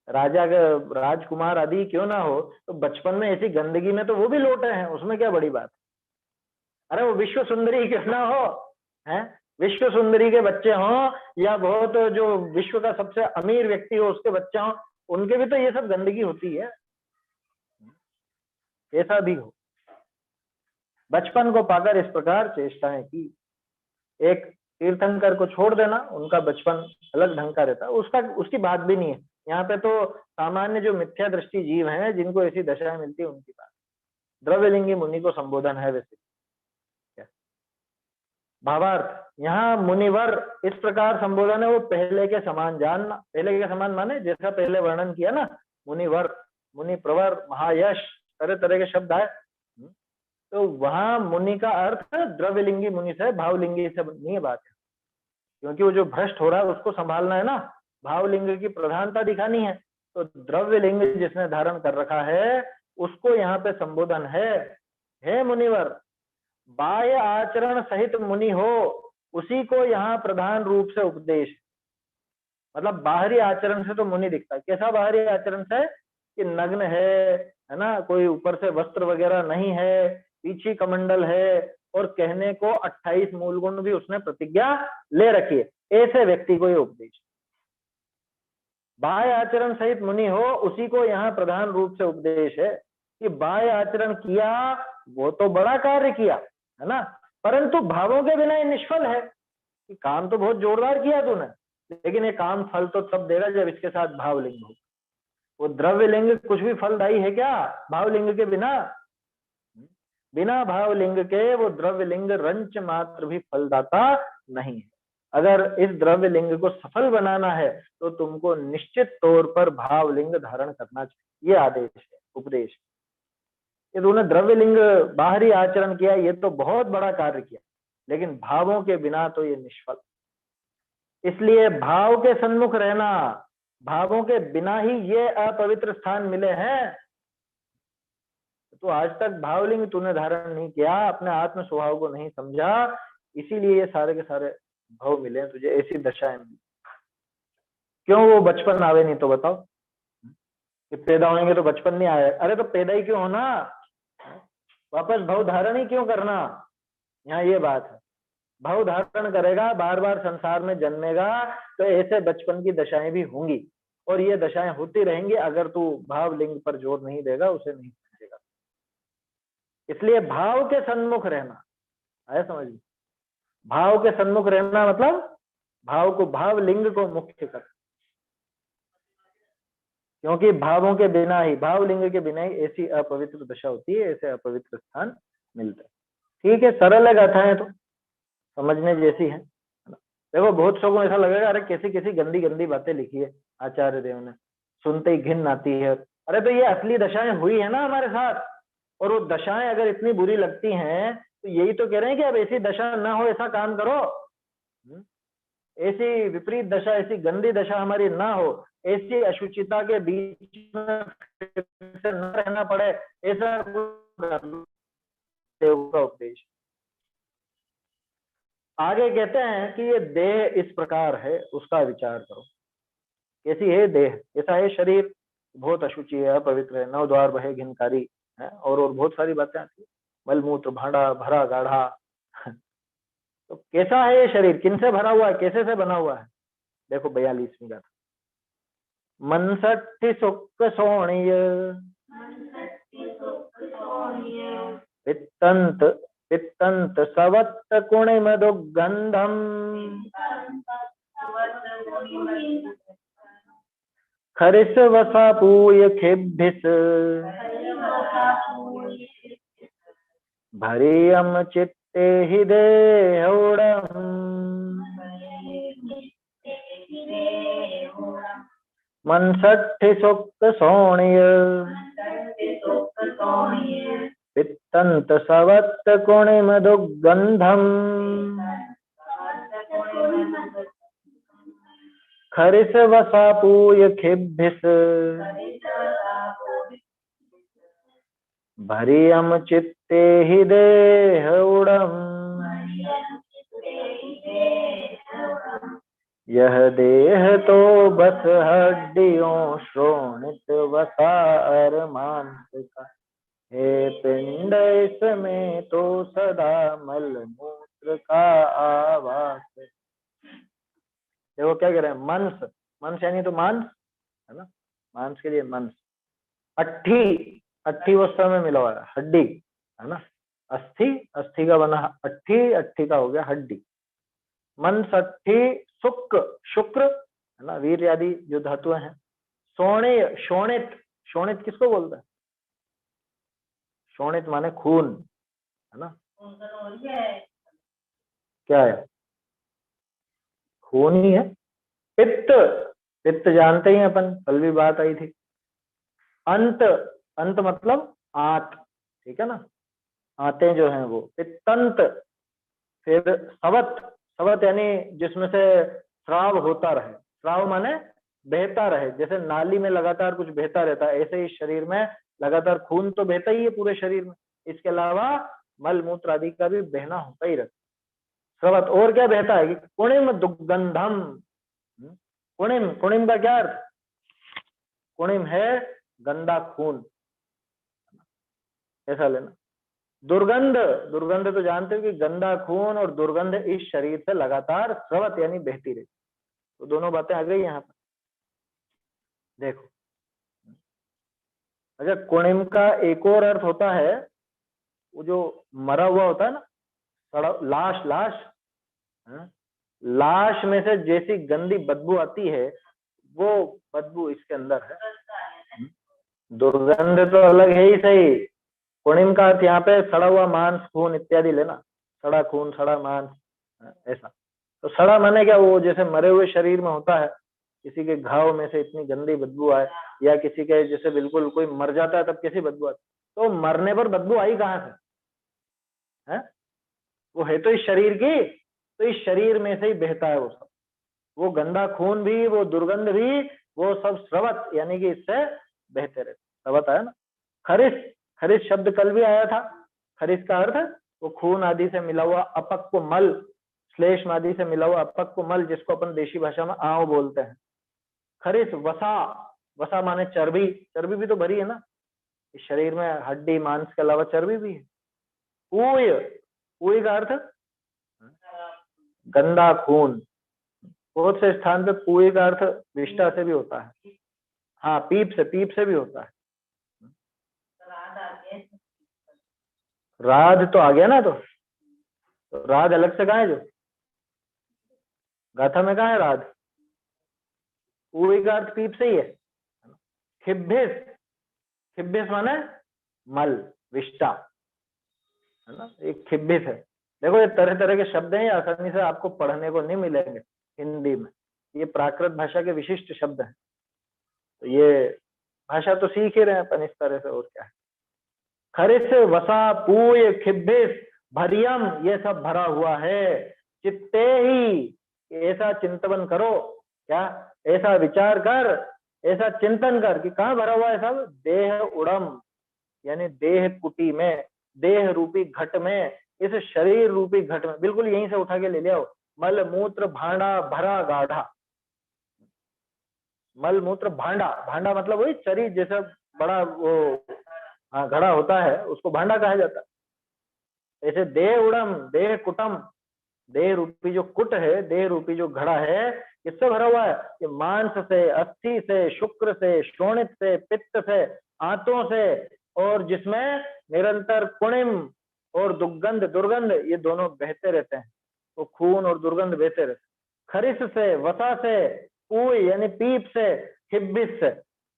राजा का राजकुमार आदि क्यों ना हो, तो बचपन में ऐसी गंदगी में तो वो भी लोटे हैं, उसमें क्या बड़ी बात। अरे वो विश्व सुंदरी क्यों ना हो, है विश्व सुंदरी के बच्चे हों, या बहुत जो विश्व का सबसे अमीर व्यक्ति हो उसके बच्चे हों, उनके भी तो ये सब गंदगी होती है, ऐसा भी हो। बचपन को पाकर इस प्रकार चेष्टाएं की। एक तीर्थंकर को छोड़ देना, उनका बचपन अलग ढंग का रहता है, उसका उसकी बात भी नहीं है यहाँ पे। तो सामान्य जो मिथ्या दृष्टि जीव हैं जिनको ऐसी दशाएं मिलती है उनकी बात। द्रव्यलिंगी मुनि को संबोधन है वैसे। भावार्थ, यहाँ मुनिवर इस प्रकार संबोधन है, वो पहले के समान जानना। पहले के समान माने जैसा पहले वर्णन किया ना, मुनिवर मुनि प्रवर महायश तरह तरह के शब्द आए, तो वहां मुनि का अर्थ द्रव्यलिंगी मुनि से, भावलिंगी से नहीं है बात है, क्योंकि वो जो भ्रष्ट हो रहा है उसको संभालना है ना, भावलिंग की प्रधानता दिखानी है। तो द्रव्यलिंग जिसने धारण कर रखा है उसको यहाँ पे संबोधन है, हे मुनिवर, बाह्य आचरण सहित मुनि हो, उसी को यहाँ प्रधान रूप से उपदेश। मतलब बाहरी आचरण से तो मुनि दिखता है, कैसा बाहरी आचरण से कि नग्न है ना, कोई ऊपर से वस्त्र वगैरह नहीं है, पीछे कमंडल है, और कहने को 28 मूल गुण भी उसने प्रतिज्ञा ले रखी है, ऐसे व्यक्ति को ये उपदेश। बाह्य आचरण सहित मुनि हो, उसी को यहाँ प्रधान रूप से उपदेश है कि बाह्य आचरण किया वो तो बड़ा कार्य किया है ना, परंतु भावों के बिना ये निष्फल है कि काम तो बहुत जोरदार किया तूने, लेकिन ये काम फल तो तब देगा जब इसके साथ भावलिंग हो। वो द्रव्य लिंग कुछ भी फलदायी है क्या भावलिंग के बिना? बिना भावलिंग के वो द्रव्य लिंग रंच मात्र भी फलदाता नहीं है। अगर इस द्रव्य लिंग को सफल बनाना है तो तुमको निश्चित तौर पर भावलिंग धारण करना चाहिए। ये आदेश है, उपदेश। ये तूने द्रव्य लिंग बाहरी आचरण किया, ये तो बहुत बड़ा कार्य किया, लेकिन भावों के बिना तो ये निष्फल। इसलिए भाव के सन्मुख रहना, भावों के बिना ही ये अपवित्र स्थान मिले हैं। तो आज तक भावलिंग तूने धारण नहीं किया, अपने आत्म स्वभाव को नहीं समझा, इसीलिए ये सारे के सारे भाव मिले तुझे, ऐसी दशाएं मिली। क्यों वो बचपन आवे नहीं तो बताओ, कि पैदा होंगे तो बचपन नहीं आए? अरे तो पैदा ही क्यों होना, वापस भाव धारण ही क्यों करना? यहाँ ये बात है, भाव धारण करेगा, बार बार संसार में जन्मेगा, तो ऐसे बचपन की दशाएं भी होंगी, और ये दशाएं होती रहेंगी अगर तू भावलिंग पर जोर नहीं देगा, उसे नहीं समझेगा। इसलिए भाव के सन्मुख रहना है, समझ ली? भाव के सन्मुख रहना मतलब भाव को, भावलिंग को मुख्य कर, क्योंकि भावों के बिना ही, भावलिंग के बिना ही ऐसी अपवित्र दशा होती है, ऐसे अपवित्र स्थान मिलते हैं। ठीक है, सरल है गाथाएं तो समझने जैसी है। देखो बहुत लोगों को ऐसा लगेगा अरे कैसी कैसी गंदी गंदी बातें लिखी है आचार्य देव ने, सुनते ही घिन आती है। अरे तो ये असली दशाएं हुई है ना हमारे साथ, और वो दशाएं अगर इतनी बुरी लगती हैं तो यही तो कह रहे हैं कि अब ऐसी दशा ना हो, ऐसा काम करो, ऐसी विपरीत दशा, ऐसी गंदी दशा हमारी ना हो, ऐसी अशुचिता के बीच में न रहना पड़े, ऐसा देव का उपदेश। आगे कहते हैं कि ये देह इस प्रकार है, उसका विचार करो। कैसी है देह? ऐसा है शरीर, बहुत अशुचि है, अपवित्र है, 9 द्वार बहे घिनकारी है, और बहुत सारी बातें आती है, मलमूत्र भाड़ा भरा गाढ़ा। तो कैसा है ये शरीर, किन से भरा हुआ है, कैसे से बना हुआ है? देखो 42वीं गाथा। मनसट्ठि सुख सोणीय पित्तंत पित्तंत सवत्त कुणिम दुर्गंधम खरिस वसा पूय खिब्भिस भरियम चित्ते हि देहौडम मनसट्ठि सुख सोणीय पित्तंत सवत्त कुणिम दुर्गंधम खरिस वसा पूय खिब्भिस भरियम चित्ते हि देहौडम यह देह तो बस हड्डियों श्रोणित वसा अर मांस का, हे पिंड इसमें तो सदा मल मूत्र का आवास। देखो क्या कह रहे हैं, मंस, मंस यानी तो मांस है ना, मांस के लिए मंस। अट्ठी, अट्ठी वस्त्र में मिला हुआ है, हड्डी है ना, अस्थि, अस्थि का बना अट्ठी, अट्ठी का हो गया हड्डी। मनसट्ठी शुक्र, शुक्र है ना, वीर आदि जो धातुएं हैं। सोणे, शोणित, शोणित किसको बोलता है? शोणित माने खून है ना, क्या है? खून ही है। पित्त, पित्त जानते ही अपन, कल भी बात आई थी। अंत, अंत मतलब आंत, ठीक है ना, आंतें जो हैं वो। पित्तंत, फिर सवत, सवत यानी जिसमें से स्राव होता रहे, स्राव माने बहता रहे, जैसे नाली में लगातार कुछ बहता रहता है, ऐसे ही शरीर में लगातार खून तो बहता ही है पूरे शरीर में, इसके अलावा मल मूत्र आदि का भी बहना होता ही रहता है। स्रवत, और क्या बहता है कि कुणिम दुर्गंधम। कुणिम, कुणिम का क्या अर्थ? कुणिम है गंदा खून, ऐसा लेना। दुर्गंध, दुर्गंध तो जानते हो कि गंदा खून और दुर्गंध इस शरीर से लगातार स्रवत यानी बहती रही। तो दोनों बातें आ गई यहाँ पर। देखो, अच्छा, कुणिम का एक और अर्थ होता है, वो जो मरा हुआ होता है ना, सड़ा लाश, लाश, हाँ? लाश में से जैसी गंदी बदबू आती है, वो बदबू इसके अंदर है। दुर्गंध तो अलग है ही सही, कुणिम का अर्थ यहाँ पे सड़ा हुआ मांस, खून इत्यादि लेना, सड़ा खून, सड़ा मांस, ऐसा। तो सड़ा माने क्या, वो जैसे मरे हुए शरीर में होता है, किसी के घाव में से इतनी गंदी बदबू आए, या किसी के जैसे बिल्कुल कोई मर जाता है तब कैसी बदबू आती, तो मरने पर बदबू आई कहाँ से है? वो है तो इस शरीर की, तो इस शरीर में से ही बहता है वो सब, वो गंदा खून भी, वो दुर्गंध भी, वो सब स्रवत यानी कि इससे बहते रहते। स्रवत आया ना। खरिस, खरिस शब्द कल भी आया था। खरिस का अर्थ वो खून आदि से मिला हुआ अपक्व मल, श्लेष्म आदि से मिला हुआ अपक्व मल, जिसको अपन देशी भाषा में आंव बोलते हैं। खरिस, वसा, वसा माने चर्बी, चर्बी भी तो भरी है ना इस शरीर में, हड्डी मांस के अलावा चर्बी भी है। पूय, पूय का अर्थ गंदा खून। बहुत से स्थान पे पूय का अर्थ विष्ठा से भी होता है। हाँ, पीप से, पीप से भी होता है। राज तो आ गया ना, तो राज अलग से कहाँ है, जो गाथा में कहाँ है राज? पूय का अर्थ पीप से ही है। खिब्बिस, खिब्बिस माने मल, विष्ठा, है ना, एक खिब्बिस है। देखो, ये तरह तरह के शब्द हैं, आसानी से आपको पढ़ने को नहीं मिलेंगे हिंदी में, ये प्राकृत भाषा के विशिष्ट शब्द हैं। तो ये भाषा तो सीख ही रहे हैं अपन इस तरह से, और क्या है। खरिस, वसा, पूय, खिब्बिस, भरियम, ये सब भरा हुआ है। चित्ते ही, ऐसा चिंतन करो, क्या, ऐसा विचार कर, ऐसा चिंतन कर कि कहाँ भरा हुआ है सब? देह उड़म यानी देह कुटी में, देह रूपी घट में, इस शरीर रूपी घट में, बिल्कुल यहीं से उठा के ले लिया हो। मल मूत्र भांडा भरा गाढ़ा, मल मूत्र भांडा, भांडा मतलब वही शरीर जैसा बड़ा वो, हाँ, घड़ा होता है, उसको भांडा कहा जाता है। ऐसे देह उड़म, देह कुटम, देह रूपी जो कुट है, देह रूपी जो घड़ा है, किससे भरा हुआ है? ये मांस से, अस्थि से, शुक्र से, शोणित से, पित्त से, आंतों से, और जिसमें निरंतर कुणिम और दुर्गंध, दुर्गंध ये दोनों बहते रहते हैं। तो खून और दुर्गंध बहते रहते। खरिस से, वसा से, पूय यानी पीप से, हिब्बिस से,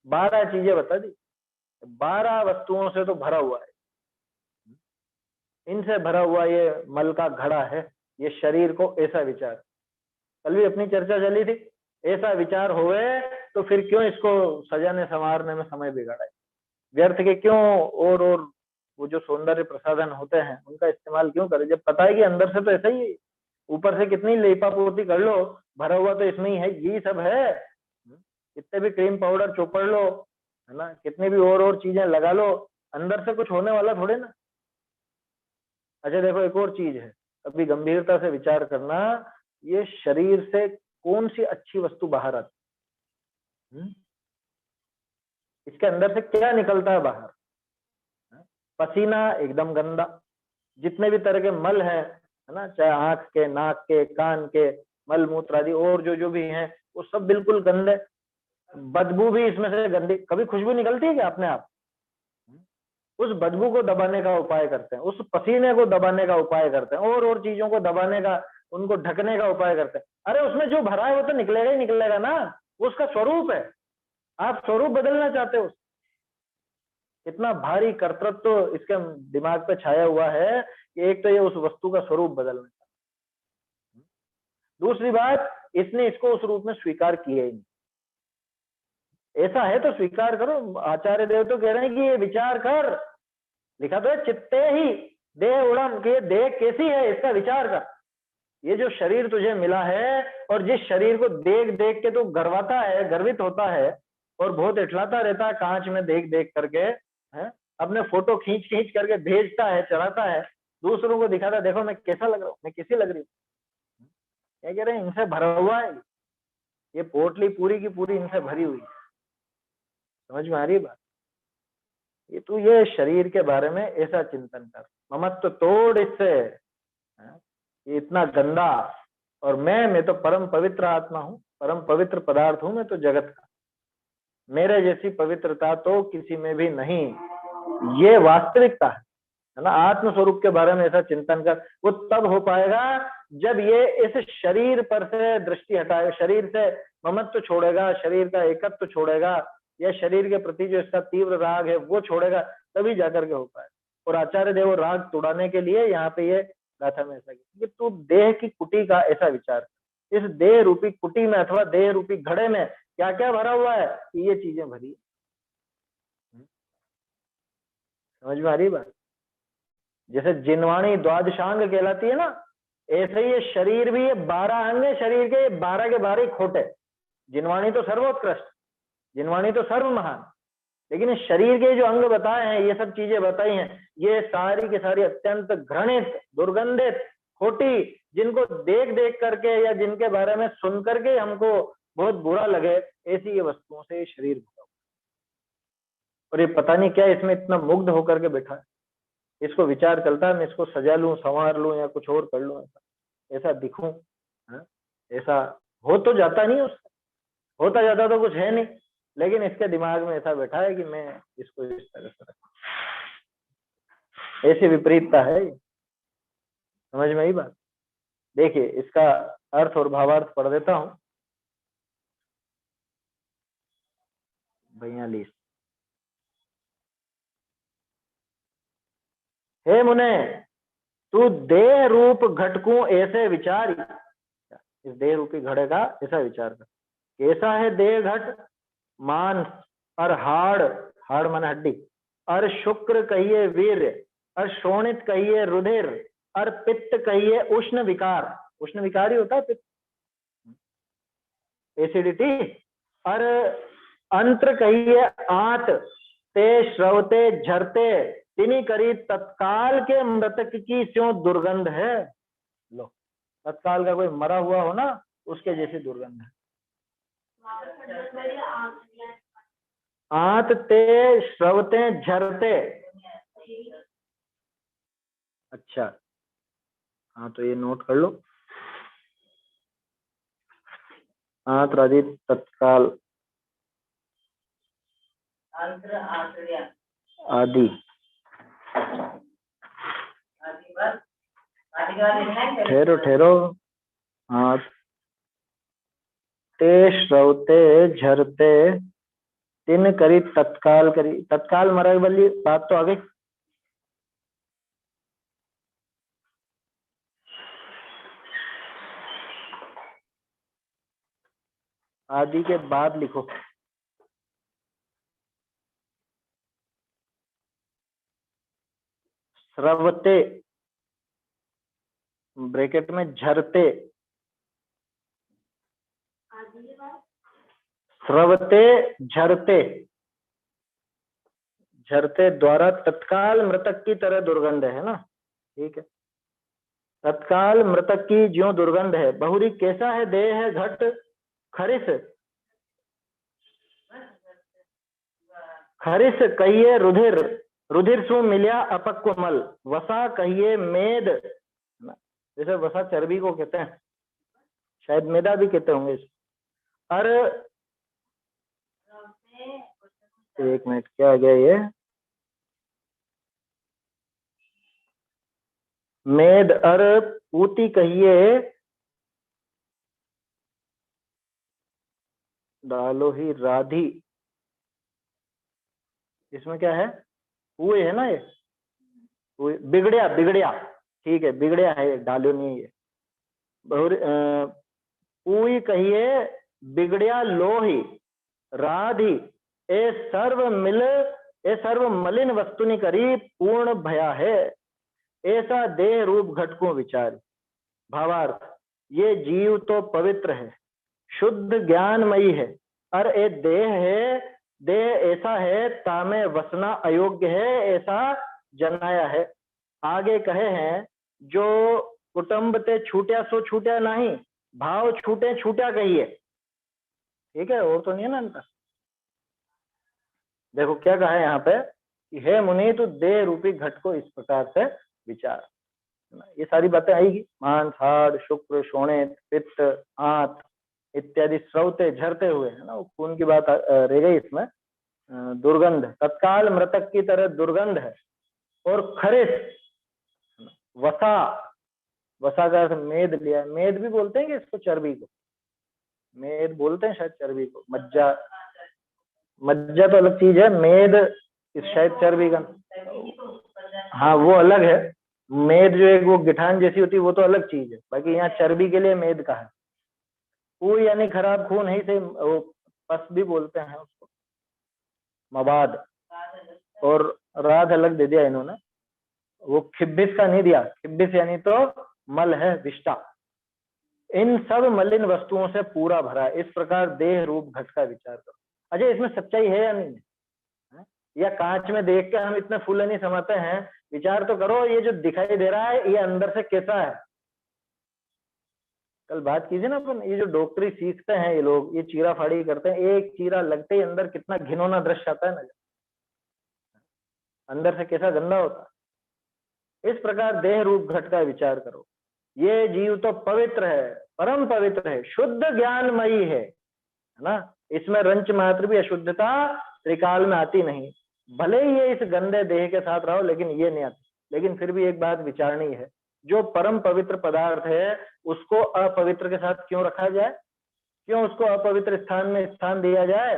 12 चीजें बता दी। 12 वस्तुओं से तो भरा हुआ है, इनसे भरा हुआ ये मल का घड़ा है, ये शरीर को ऐसा विचार। कल भी अपनी चर्चा चली थी, ऐसा विचार होवे तो फिर क्यों इसको सजाने संवारने में समय बिगाड़ा है? व्यर्थ के क्यों और वो जो सौंदर्य प्रसाधन होते हैं उनका इस्तेमाल क्यों करें, जब पता है कि अंदर से तो ऐसा ही है। ऊपर से कितनी लेपापोती कर लो, भरा हुआ तो इसमें ही है, यही सब है। कितने भी क्रीम पाउडर चोपड़ लो, है ना, कितनी भी और चीजें लगा लो, अंदर से कुछ होने वाला थोड़े ना। अच्छा देखो, एक और चीज है, अभी गंभीरता से विचार करना, ये शरीर से कौन सी अच्छी वस्तु बाहर आती है? इसके अंदर से क्या निकलता है बाहर? पसीना एकदम गंदा, जितने भी तरह के मल है ना, चाहे आंख के, नाक के, कान के, मल मूत्र आदि और जो जो भी हैं, वो सब बिल्कुल गंदे। बदबू भी इसमें से गंदी। कभी खुशबू निकलती है क्या अपने आप? उस बदबू को दबाने का उपाय करते हैं, उस पसीने को दबाने का उपाय करते हैं, और चीजों को दबाने का, उनको ढकने का उपाय करते हैं। अरे उसमें जो भरा है वो तो निकलेगा ही निकलेगा ना, वो उसका स्वरूप है। आप स्वरूप बदलना चाहते हो? इतना भारी कर्तृत्व तो इसके दिमाग पे छाया हुआ है कि एक तो ये उस वस्तु का स्वरूप बदलना चाहता है, दूसरी बात इसने इसको उस रूप में स्वीकार किया ही नहीं। ऐसा है तो स्वीकार करो। आचार्य देव तो कह रहे हैं कि ये विचार कर, लिखा तो है चित्ते ही देह उड़म, के देह कैसी है इसका विचार कर। ये जो शरीर तुझे मिला है, और जिस शरीर को देख देख के तू गर्वाता है, गर्वित होता है, और बहुत इठलाता रहता है कांच में देख देख करके, है, अपने फोटो खींच खींच करके भेजता है, चढ़ाता है, दूसरों को दिखाता है, देखो मैं कैसा लग रहा हूँ, मैं कैसी लग रही हूँ। क्या कह रहे हैं? इनसे भरा हुआ है ये पोटली, पूरी की पूरी इनसे भरी हुई है। समझ में आ रही है बात? ये शरीर के बारे में ऐसा चिंतन कर, ममत्व तोड़ इससे, ये इतना गंदा, और मैं तो परम पवित्र आत्मा हूँ, परम पवित्र पदार्थ हूँ मैं तो जगत का, मेरे जैसी पवित्रता तो किसी में भी नहीं, ये वास्तविकता है ना। आत्म स्वरूप के बारे में ऐसा चिंतन कर, वो तब हो पाएगा जब ये इस शरीर पर से दृष्टि हटाए, शरीर से ममत्व छोड़ेगा, शरीर का एकत्व छोड़ेगा, या शरीर के प्रति जो इसका तीव्र राग है वो छोड़ेगा, तभी जाकर के हो पाए। और आचार्य देव राग तुड़ाने के लिए यहाँ पे ये गाथा में ऐसा कि तू देह की कुटी का ऐसा विचार, इस देह रूपी कुटी में अथवा देह रूपी घड़े में क्या क्या भरा हुआ है, ये चीजें भरी। समझ में आ रही बात? जैसे जिनवाणी द्वादशांग कहलाती है ना, ऐसे ही ये शरीर भी, ये 12 अंग है शरीर के, 12 के 12 खोटे। जिनवाणी तो सर्वोत्कृष्ट, जिनवाणी तो सर्व महान, लेकिन शरीर के जो अंग बताए हैं, ये सब चीजें बताई हैं, ये सारी की सारी अत्यंत घृणित, दुर्गंधित, खोटी, जिनको देख देख करके या जिनके बारे में सुन करके हमको बहुत बुरा लगे, ऐसी ये वस्तुओं से ये शरीर भरा, और ये पता नहीं क्या इसमें इतना मुग्ध होकर के बैठा है, इसको विचार चलता है मैं इसको सजा लूं, संवार लूं, या कुछ और कर लूं, ऐसा दिखूं, ऐसा हो तो जाता नहीं, उससे होता जाता तो कुछ है नहीं, लेकिन इसके दिमाग में ऐसा बैठा है कि मैं इसको इस तरह से रखूं, ऐसी विपरीतता है। समझ में आई बात? देखिए इसका अर्थ और भावार्थ पढ़ देता हूं। 42। हे मुने, तू देह रूप घटकों ऐसे विचार, इस देह रूपी घड़े का ऐसा विचार कर, कैसा है देह घट, मांस और हाड़, हाड़ माने हड्डी, और शुक्र कहिए वीर, और शोणित कहिए रुधिर, और पित्त कहिए उष्ण विकार, उष्ण विकार ही होता है पित्त, एसिडिटी, और अंत्र कहिए आत, ते श्रवते झरते, तिनी करी तत्काल के मृतक की स्यों दुर्गंध है। लो, तत्काल का कोई मरा हुआ हो ना, उसके जैसी दुर्गंध है। आत ते श्रवते झरते, अच्छा हाँ तो ये नोट कर लो, आदि तत्काल आदि, ठहरो ठहरो, हाँ ते श्रवते झरते, तिन करी तत्काल करी, तत्काल मरा वाली बात तो आ गई। आदि के बाद लिखो श्रवते, ब्रैकेट में झरते, श्रवते झरते, झरते द्वारा तत्काल मृतक की तरह दुर्गंध है ना, ठीक है, तत्काल मृतक की ज्यों दुर्गंध है। बहुरी कैसा है देह है घट, खरिस, खरिस कहिए रुधिर, रुधिर सु मिलिया अपक्व मल, वसा कहिए मेद, जैसे वसा चर्बी को कहते हैं, शायद मेदा भी कहते होंगे। और एक मिनट क्या आ गया ये, मेद और पूती कहिए, डालो ही राधी, इसमें क्या है, हुए है ना ये, बिगड़िया बिगड़िया, ठीक है बिगड़िया है, डालो नहीं है, पूई कहिए बिगड़िया लोही, राधी ए सर्व मिल, ए सर्व मलिन वस्तुनि करी पूर्ण भया है, ऐसा देह रूप घटकों विचार। भावार्थ, ये जीव तो पवित्र है, शुद्ध ज्ञानमयी है, और ए देह है, देह ऐसा है तामे वसना अयोग्य है, ऐसा जनाया है। आगे कहे हैं, जो कुटुंब ते छूटिया सो छूटिया नहीं, भाव छूटे छूटा कहिए, ठीक है, और तो नहीं है ना इनका। देखो क्या कहा है यहाँ पे, कि हे मुनि तू देह रूपी घट को इस प्रकार से विचार। ये सारी बातें आएगी, मांस, हाड़, शुक्र, शोणित, पित्त, आंत इत्यादि स्रवते झरते हुए, है ना, वो खून की बात रह गई इसमें। दुर्गंध, तत्काल मृतक की तरह दुर्गंध है। और खरिस, वसा, वसा का अर्थ मेद लिया, मेद भी बोलते हैं कि इसको, चर्बी को मेद बोलते हैं शायद, चर्बी को मज्जा, मज्जा तो अलग चीज है, मेद इस शायद चर्बी का, हाँ वो अलग है। मेद जो एक वो गिठान जैसी होती है वो तो अलग चीज है, बाकी यहाँ चर्बी के लिए मेद का है। वो यानी खराब खून है, से वो पस भी बोलते हैं उसको, मवाद। और राध अलग दे दिया इन्होंने, वो खिब्बिस का नहीं दिया, खिब्बिस यानी तो मल है, विष्टा। इन सब मलिन वस्तुओं से पूरा भरा, इस प्रकार देह रूप घट का विचार करो। अच्छा, इसमें सच्चाई है या नहीं है? या कांच में देख के हम इतने फूले नहीं समाते हैं? विचार तो करो, ये जो दिखाई दे रहा है ये अंदर से कैसा है। कल बात कीजिए ना अपन, ये जो डॉक्टरी सीखते हैं ये लोग, ये चीरा फाड़ी करते हैं, एक चीरा लगते ही अंदर कितना घिनौना दृश्य आता है ना, अंदर से कैसा गंदा होता है। इस प्रकार देह रूप घट का विचार करो। ये जीव तो पवित्र है, परम पवित्र है, शुद्ध ज्ञानमयी है ना, इसमें रंच मात्र भी अशुद्धता त्रिकाल में आती नहीं। भले ही ये इस गंदे देह के साथ रहो लेकिन ये नहीं आती। लेकिन फिर भी एक बात विचारनी है, जो परम पवित्र पदार्थ है उसको अपवित्र के साथ क्यों रखा जाए, क्यों उसको अपवित्र स्थान में स्थान दिया जाए।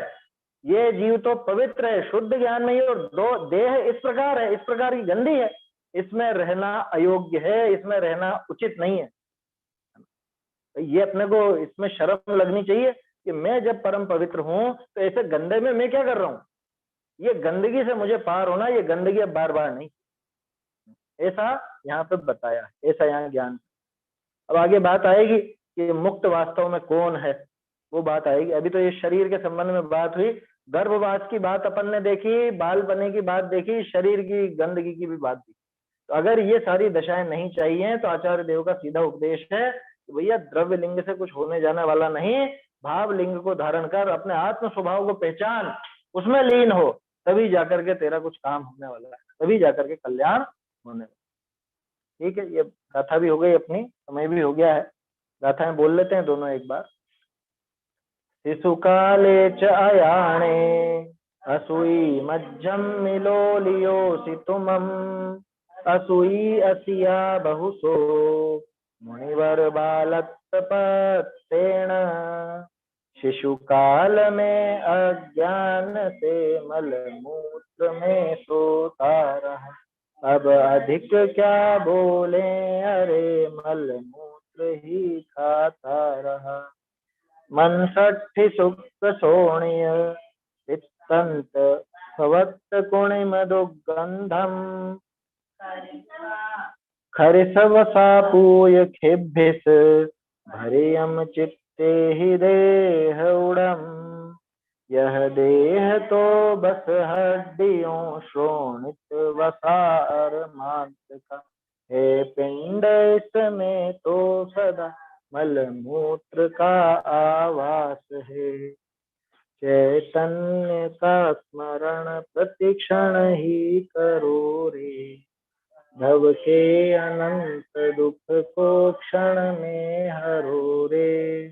ये जीव तो पवित्र है, शुद्ध ज्ञान में ही, और दो देह इस प्रकार है, इस प्रकार की गंदी है, इसमें रहना अयोग्य है, इसमें रहना उचित नहीं है। ये अपने को इसमें शर्म लगनी चाहिए कि मैं जब परम पवित्र हूं तो ऐसे गंदे में मैं क्या कर रहा हूं। ये गंदगी से मुझे पार होना, ये गंदगी अब बार बार नहीं, ऐसा यहाँ पे बताया, ऐसा यहाँ ज्ञान। अब आगे बात आएगी कि मुक्त वास्तव में कौन है, वो बात आएगी। अभी तो ये शरीर के संबंध में बात हुई, गर्भवास की बात अपन ने देखी, बाल बने की बात देखी, शरीर की गंदगी की भी बात देखी। तो अगर ये सारी दशाएं नहीं चाहिए तो आचार्य देव का सीधा उपदेश है कि भैया द्रव्य लिंग से कुछ होने जाने वाला नहीं, भाव लिंग को धारण कर अपने आत्म स्वभाव को पहचान, उसमें लीन हो, तभी जाकर के तेरा कुछ काम होने वाला है, तभी जाकर के कल्याण होने वाला। ठीक है, ये गाथा भी हो गई अपनी, समय भी हो गया है, गाथाएं बोल लेते हैं दोनों एक बार। शिशु काले च अयाणे असूई मज्जम मिलोलियोसि तुमम असूई असिया बहुसो मुनिवर बालत्पत्तेन शिशु काल में अज्ञान से मल मूत्र में सोता रहा। अब अधिक क्या बोले, अरे मल मूत्र ही खाता रहा। मनसठि सुख सोणिय पित्तंत भवत् कुणि मधुगंधम खरिसवसापूय खिब्भिस भरियम चित्ते ही देह उड़म। यह देह तो बस हड्डियों श्रोणित वसार मांस का, हे पिंड इसमें तो सदा मल मूत्र का आवास है। चैतन्य का स्मरण प्रतिक्षण ही करो रे, भव के अनंत दुख को क्षण में हरो रे।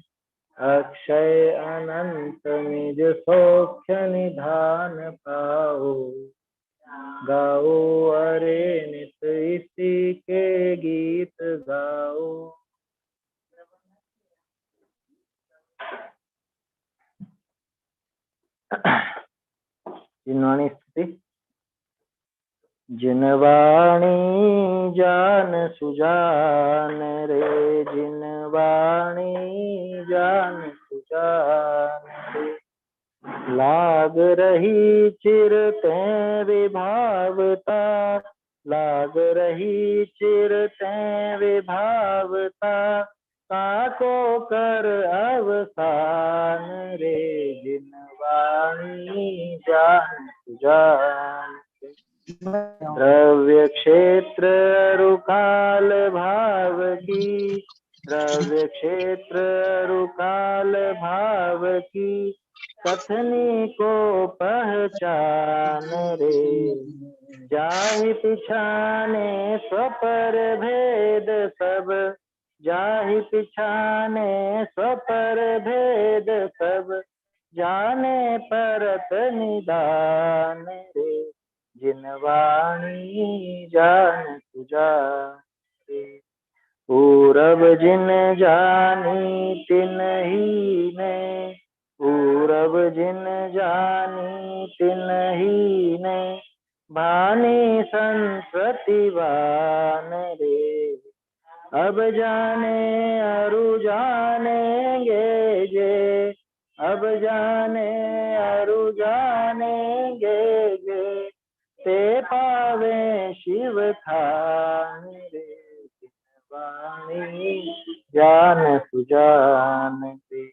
अक्षय अनंत निज सौख्य निधान पाओ, गाओ अरे नित इसी के गीत गाओ। जिनवाणी स्थिति। जिनवाणी जान सुजान रे, जिनवाणी जान सुजान रे। लाग रही चिरते विभावता, लाग रही चिरते विभावता, ताको कर अवसान रे, जिनवाणी जान सुजान। द्रव्य क्षेत्र रुकाल भाव की, द्रव्य क्षेत्र रुकाल भाव की, कथनी को पहचान रे, जाहि पिछाने स्वपर भेद सब, जाहि पिछाने स्वपर भेद सब, जाने परत निदान रे, जिन वाणी जान सुजान। पूरब जिन जानी तिन ही ने, पूरब जिन जानी तिन ही ने, भानी संस्कृति वान रे, अब जाने अरु जानेंगे जे, अब जाने अरु जानेंगे जे, ते पावे शिव थान रे, वाणी जान सुजान रे।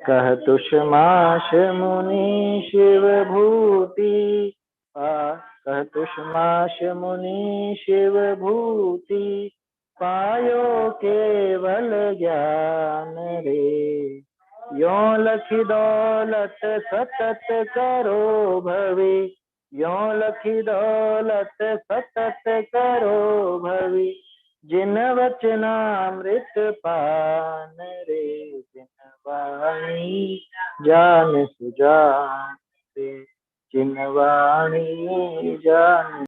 कह तुष माश मुनि शिव भूति, कह तुष माश मुनि शिव भूति, पायो केवल ज्ञान रे। यो लखी दौलत सतत करो भवी, यो लखी दौलत सतत करो भवी, जिन वचनामृत पान रे, जिन वाणी जान सुजान रे, जिन वाणी जान